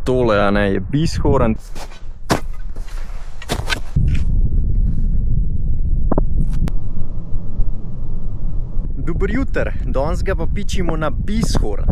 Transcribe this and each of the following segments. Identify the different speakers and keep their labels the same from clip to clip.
Speaker 1: tole, a ne, je Bieshorn. Dober juter, danes ga pa pičimo na Bieshorn.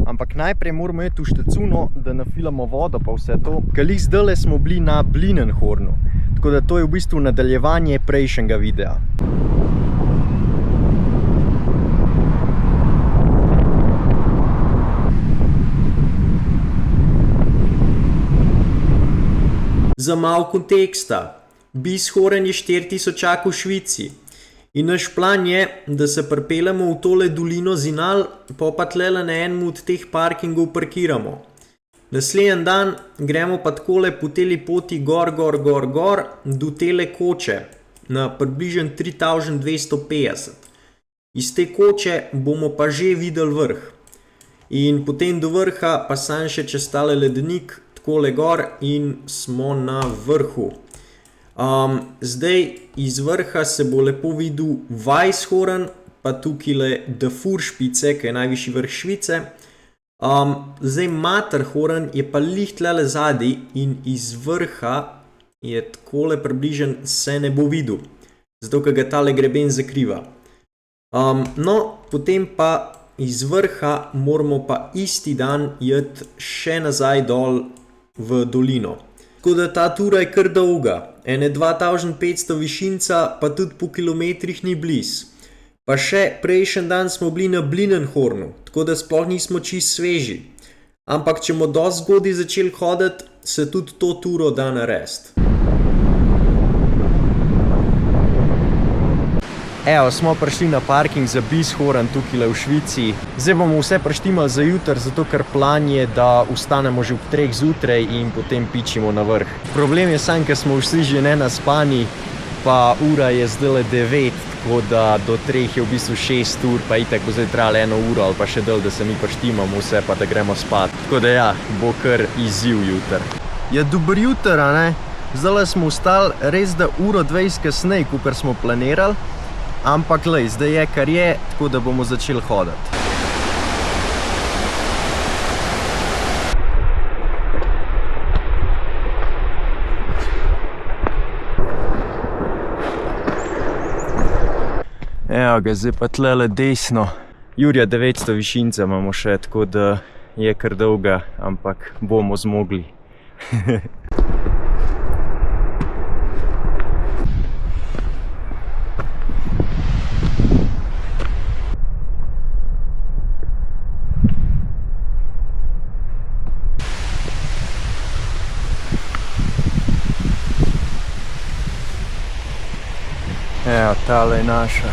Speaker 1: Ampak najprej moramo iti v štecuno, da nafilamo vodo pa vse to. Kalih zdajle smo bili na Blinnenhornu. Tako da to je v bistvu nadaljevanje prejšnjega videa.
Speaker 2: Za malo konteksta. Bieshorn je 4000 v Švici. In naš plan je, da se pripeljemo v tole dolino Zinal, pa tlele na enem od teh parkingov parkiramo. Naslednji dan gremo pa takole po teli poti gor do tele koče na približno 3250. Iz te koče bomo pa že videli vrh. In potem do vrha pa sam še čez tale ledenik, takole gor in smo na vrhu. Zdaj iz vrha se bo lepo videl Weisshorn, pa tukaj Dafurspitze, ki je najvišji vrh Švice. Zdaj Matterhorn je pa lih tlele zadaj in iz vrha je takole približen se ne bo videl, zato ker ga tale greben zakriva. No, potem pa iz vrha moramo pa isti dan iti še nazaj dol v dolino. Tako da ta tura je kar dolga, ene 2500 višinca, pa tudi po kilometrih ni bliz. Pa še prejšnji dan smo bili na Blinnenhornu, tako da sploh nismo čisto sveži. Ampak če bomo dosti zgodaj začeli hoditi, se tudi to turo da narediti.
Speaker 1: Evo, smo prišli na parking za Bieshorn tukaj v Švici. Zdaj bomo vse preštimali za jutr, zato ker plan je, da vstanemo že ob 3 zjutraj in potem pičimo na vrh. Problem je sam, ker smo vsi že nenaspani, pa ura je zdajle 9, tako da do 3 je v bistvu 6 ur, pa itak bo zdaj trajalo 1 uro ali pa še dalj, da se mi preštimamo vse, pa da gremo spat. Tako da ja, bo kar izziv jutr. Ja, dober juter, a ne? Zdajle smo vstali res da 1:20 kasneje, kakor smo planirali. Ampak lej, zdaj je kar je, tako da bomo začeli hoditi. Evo ga, zdaj pa tlele desno. Jurja 900 višinca imamo še, tako da je kar dolga, ampak bomo zmogli. Evo, tale je naša.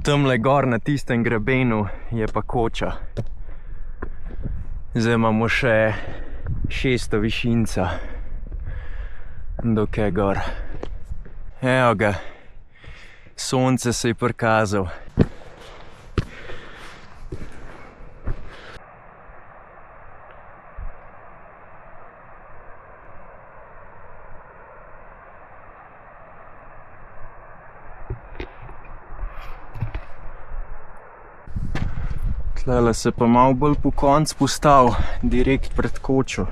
Speaker 1: Tamle gor na tistem grebenu je pa koča. Zdaj imamo še 600 višinca. Dokaj gor. Evo ga, sonce se je prikazal. Tlele se pa malo bolj po konc postavil, direkt pred kočo.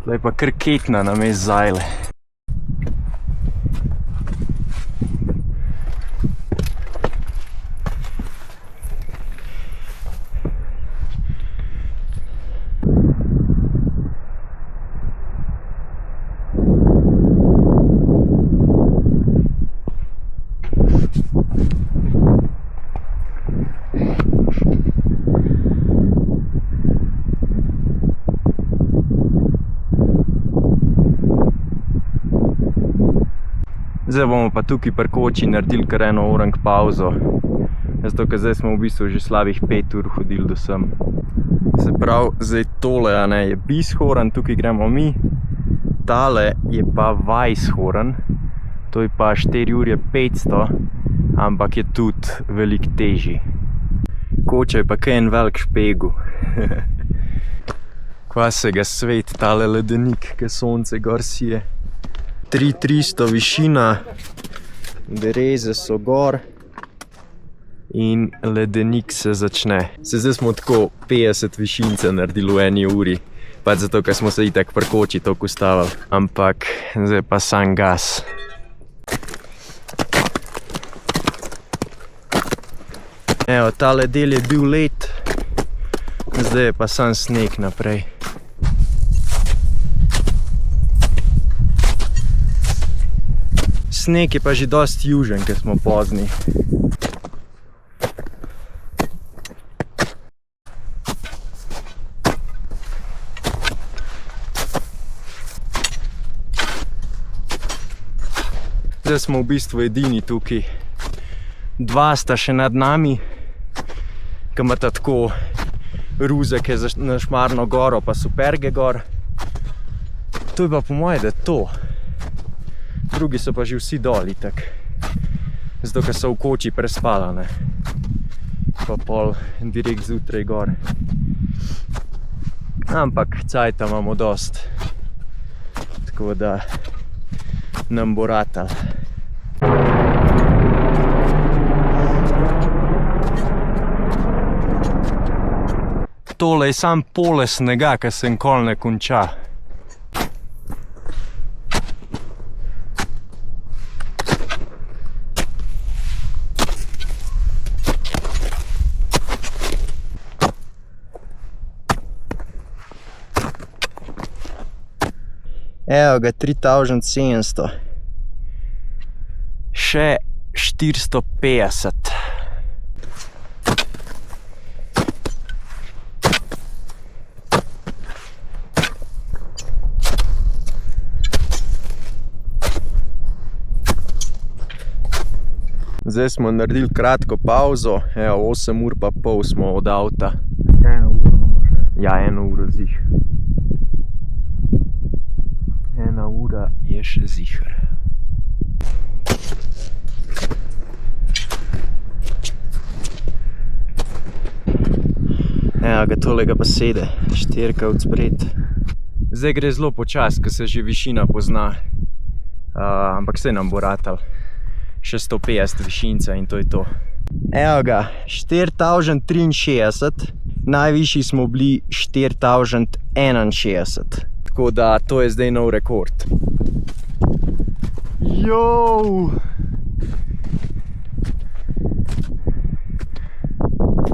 Speaker 1: Tle je pa kar ketna namesto zajle. Zdaj bomo pa tukaj pri koči naredili kar eno orang pauzo. Zato, ker zdaj smo v bistvu že slabih 5 ur hodili do sem. Se pravi, zdaj tole, a ne, je Bieshorn, tukaj gremo mi. Tale je pa Weisshorn, to je pa 4:500, ampak je tudi veliko težji. Koča je pa kaj en velik špegu. Kva se ga svet, tale ledenik, ke sonce gor sije. 3300 višina, dereze so gor in ledenik se začne. Zdaj smo tako 50 višince naredili v eni uri, pač zato, ker smo se itak pri koči toliko ustavili. Ampak zdaj pa sam gas. Evo, tale del je bil led, zdaj je pa sam sneg naprej. Sneg je pa že dosti južen, ker smo pozni. Zdaj smo v bistvu edini tukaj. Dva sta še nad nami, ki imata tako ruzeke na Šmarno goro pa Superge gor. To je pa po moje, da to. Drugi so pa že vsi dol itak. Zato, ker so v koči prespalane. Pa pol direkt zjutraj gor. Ampak cajta imamo dost. Tako da nam bo ratal. Tole je sam pole snega, ki se nikoli ne konča. Evo ga, 3700. Še 450. Zdaj smo naredili kratko pauzo, evo 8 ur pa pol smo od avta.
Speaker 3: 1 uro imamo še.
Speaker 1: Ja, 1 uro zih. 1 ura je še ziher. Evo ga, tolega pa sede, 4 od spred. Zdaj gre zelo počas, ker se že višina pozna. Ampak saj nam bo ratal. Še 150 višinca in to je to. Evo ga, 4063, najvišji smo bili 4061. Tako da to je zdaj nov rekord. Jou!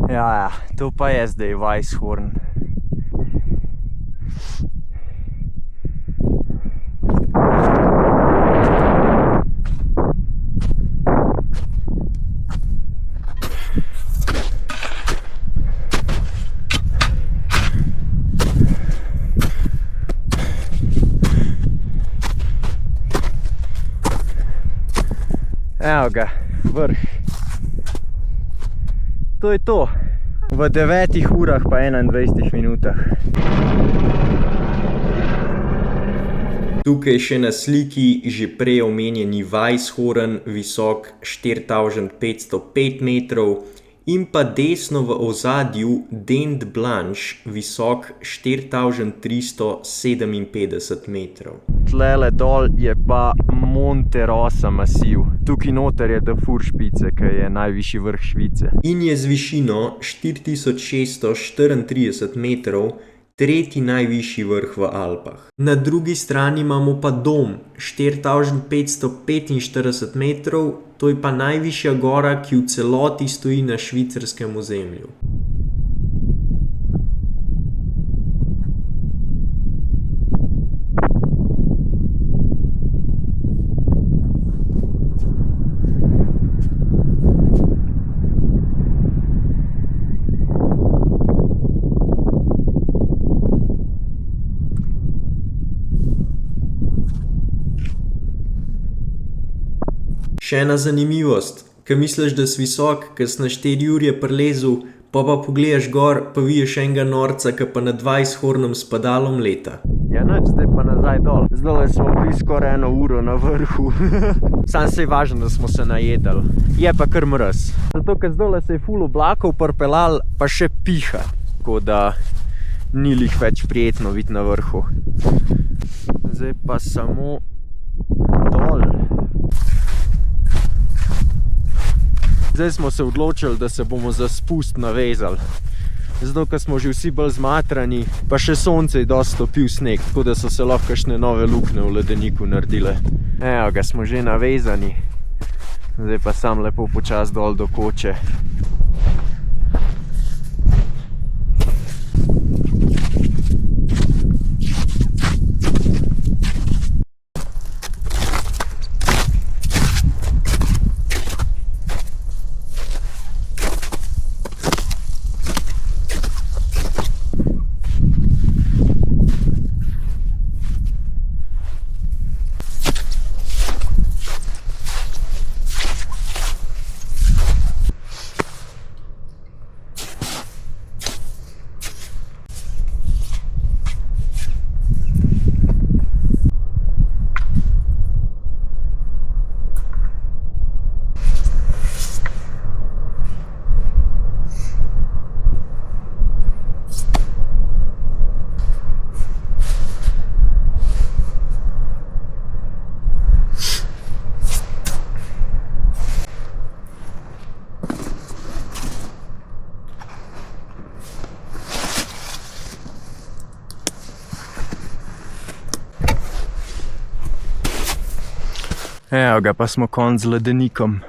Speaker 1: Ja, to pa je zdaj Weisshorn. Evo ga, vrh. To je to. V 9 urah pa 21 minutah.
Speaker 2: Tukaj še na sliki že prej omenjeni Weisshorn, visok 4505 metrov, in pa desno v ozadju Dent Blanche, visok 4357 metrov.
Speaker 1: Tlele dol je pa Monte Rosa masiv. Tukaj noter je Dafur špice, ki je najvišji vrh Švice.
Speaker 2: In je z višino 4634 metrov tretji najvišji vrh v Alpah. Na drugi strani imamo pa Dom, 4545 metrov, to je pa najvišja gora, ki v celoti stoji na švicarskem ozemlju. Še ena zanimivost, ko misliš, da si visok, ko si na 4 ure prilezel, pa pogledaš gor, pa vidiš enega norca, ki pa nad Weisshornom s padalom leta.
Speaker 1: Ja, nič, zdaj pa nazaj dol. Zdaj smo bili skoraj 1 uro na vrhu. Sam se je važno, da smo se najedali. Je pa kar mraz. Zato, ker zdaj se je ful oblakov prpelal, pa še piha. Tako da ni lih več prijetno biti na vrhu. Zdaj pa samo dol. Zdaj smo se odločili, da se bomo za spust navezali. Zato, ker smo že vsi bolj zmatrani, pa še sonce je dosti topil sneg, tako da so se lahko kakšne nove luknje v ledeniku naredile. Evo ga, smo že navezani. Zdaj pa sam lepo počas dol do koče. Evo ga, pa smo konc z ledenikom.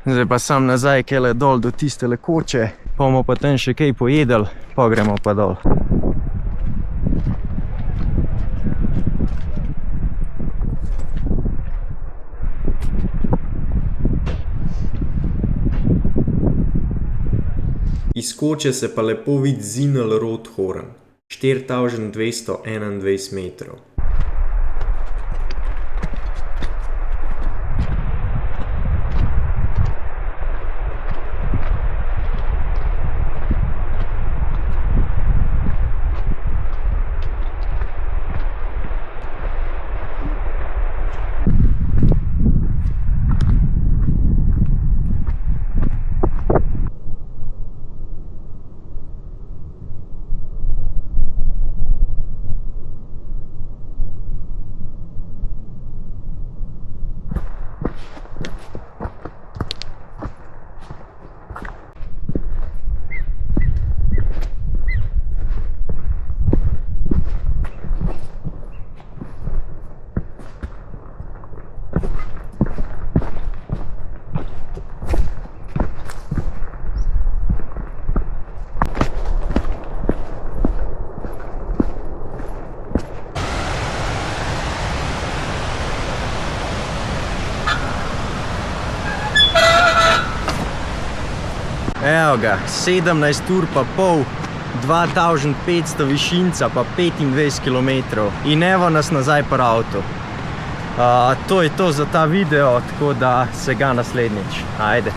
Speaker 1: Zdaj pa sam nazaj kele dol do tistele koče, pa bomo pa tam še kaj pojedli, pa gremo pa dol.
Speaker 2: Iz koče se pa lepo vidi Zinel Rothorn, 4221 metrov.
Speaker 1: Evo ga, 17 ur pa pol, 2500 višinca pa 25 km in evo nas nazaj pri avtu. To je to za ta video, tako da se ga naslednjič. Ajde.